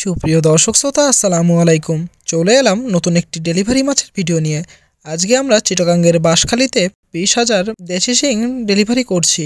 সুপ্রিয় দর্শক শ্রোতা আসসালামু আলাইকুম। চলে এলাম নতুন একটি ডেলিভারি মাছের ভিডিও নিয়ে। আজকে আমরা চিটাগাঙ্গের বাঁশখালীতে 20,000 দেশি শিং ডেলিভারি করছি।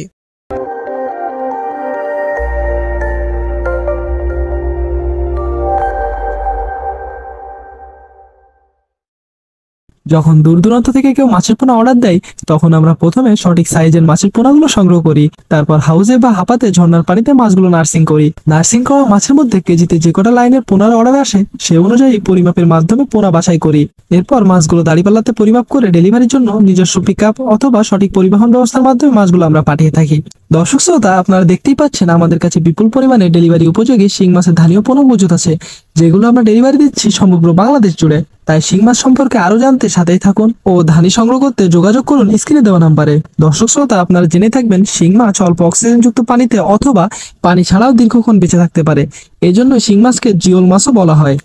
যখন দূর দূরান্ত থেকে কেউ মাছের পোনা অর্ডার দেয়, তখন আমরা প্রথমে সঠিক সাইজের মাছের পোনাগুলো সংগ্রহ করি। তারপর হাউজে বা হাপাতে ঝর্ণার পানিতে মাছগুলো নার্সিং করি। নার্সিং করা মাছের মধ্যে কেজিতে যে কটা লাইনের পোনার অর্ডার আসে, সে অনুযায়ী পরিমাপের মাধ্যমে পোনা বাছাই করি। এরপর মাছগুলো দাড়িপাল্লাতে পরিমাপ করে ডেলিভারির জন্য নিজস্ব পিকআপ অথবা সঠিক পরিবহন ব্যবস্থার মাধ্যমে মাছগুলো আমরা পাঠিয়ে থাকি। দর্শক শ্রোতা, আপনারা দেখতেই পাচ্ছেন আমাদের কাছে বিপুল পরিমাণে ডেলিভারি উপযোগী শিং মাছের ধানীয় পোনা মজুদ আছে, যেগুলো আমরা ডেলিভারি দিচ্ছি সমগ্র বাংলাদেশ জুড়ে। তাই শিং মাছ সম্পর্কে আরো জানতে সাথেই থাকুন ও ধানি সংগ্রহ করতে যোগাযোগ করুন স্ক্রিনে দেওয়া নাম্বারে। দর্শক শ্রোতা, আপনারা জেনে থাকবেন শিং মাছ অল্প অক্সিজেনযুক্ত পানিতে অথবা পানি ছাড়াও দীর্ঘক্ষণ বেঁচে থাকতে পারে। এই জন্য শিং মাছকে জিওল মাছও বলা হয়।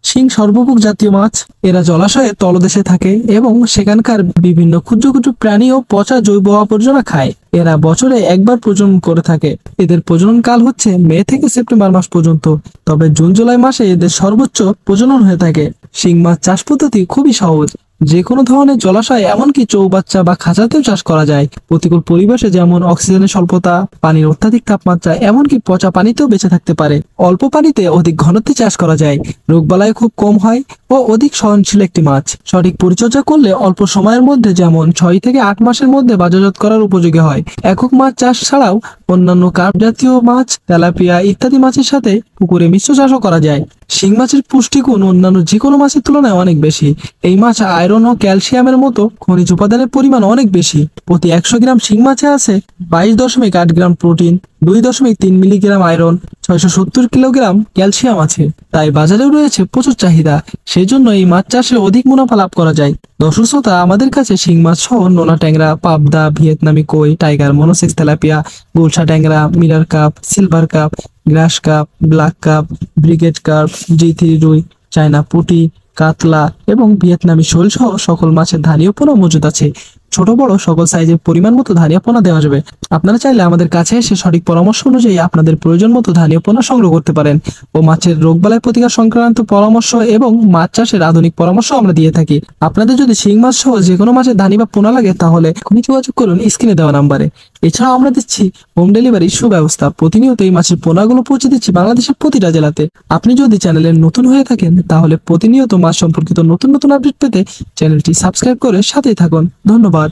শিং সর্বভোগ জাতীয় মাছ। এরা জলাশয়ের তলদেশে থাকে এবং সেখানকার বিভিন্ন ক্ষুদ্র ক্ষুদ্র প্রাণী ও পচা জৈব আবর্জনা খায়। এরা বছরে একবার প্রজনন করে থাকে। এদের প্রজনন কাল হচ্ছে মে থেকে সেপ্টেম্বর মাস পর্যন্ত, তবে জুন জুলাই মাসে এদের সর্বোচ্চ প্রজনন হয়ে থাকে। শিং মাছ চাষ পদ্ধতি খুবই সহজ। যে কোনো ধরনের জলাশয়, এমনকি চৌবাচ্চা বা খাঁচাতেও চাষ করা যায়। প্রতিকূল পরিবেশে যেমন অক্সিজেনের স্বল্পতা, পানির অত্যাধিক তাপমাত্রা, এমনকি পচা পানিতেও বেঁচে থাকতে পারে। অল্প পানিতে অধিক ঘনত্বে চাষ করা যায়। রোগবালাই খুব কম হয় ও অধিক সহনশীল একটি মাছ। সঠিক পরিচর্যা করলে অল্প সময়ের মধ্যে, যেমন 6 থেকে 8 মাসের মধ্যে বাজারজাত করার উপযোগী হয়। একক মাছ চাষ ছাড়াও অন্যান্য কার্প জাতীয় মাছ, তেলাপিয়া ইত্যাদি মাছের সাথে পুকুরে মিশ্র চাষও করা যায়। শিং মাছের পুষ্টিগুণ অন্যান্য যে কোনো মাছের তুলনায় অনেক বেশি। এই মাছ আয়রন ও ক্যালসিয়ামের মতো খনিজ উপাদানের পরিমাণ অনেক বেশি। প্রতি 100 গ্রাম শিং মাছে আছে 22.8 gram protein, 2.3 milligram iron, 670 kilogram calcium আছে। তাই বাজারেও রয়েছে প্রচুর চাহিদা। সেই জন্য এই মাছ চাষে অধিক মুনাফা লাভ করা যায়। দর্শক শ্রোতা, আমাদের কাছে শিং মাছ সহ নোনা ট্যাংরা, পাবদা, ভিয়েতনামি কই, টাইগার, মনোসেক্স তেলাপিয়া, গুলশা ট্যাংরা, মিরার কাপ, সিলভার কাপ, গ্রাস cup, black cup, brigade carp, G3 রুই, চায়না পুঁটি, কাতলা এবং ভিয়েতনামি শোল সহ সকল মাছের ধানীয় পোনা মজুদ আছে। ছোট বড় সকল সাইজের পরিমাণ মতো ধানীয় পোনা দেওয়া যাবে। আপনারা চাইলে আমাদের কাছে এসে সঠিক পরামর্শ অনুযায়ী আপনাদের প্রয়োজন মতো ধানীয় পোনা সংগ্রহ করতে পারেন ও মাছের রোগবালাই প্রতিকার সংক্রান্ত পরামর্শ এবং মাছ চাষের আধুনিক পরামর্শ আমরা দিয়ে থাকি। আপনাদের যদি শিং মাছ সহ যে কোনো মাছের ধানি বা পোনা লাগে, তাহলে এখনই যোগাযোগ করুন স্ক্রিনে দেওয়া নাম্বারে। এছাড়াও আমরা দিচ্ছি হোম ডেলিভারির সুব্যবস্থা। প্রতিনিয়ত এই মাছের পোনাগুলো পৌঁছে দিচ্ছি বাংলাদেশের প্রতিটা জেলাতে। আপনি যদি চ্যানেলের নতুন হয়ে থাকেন, তাহলে প্রতিনিয়ত মাছ সম্পর্কিত নতুন নতুন আপডেট পেতে চ্যানেলটি সাবস্ক্রাইব করে সাথেই থাকুন। ধন্যবাদ।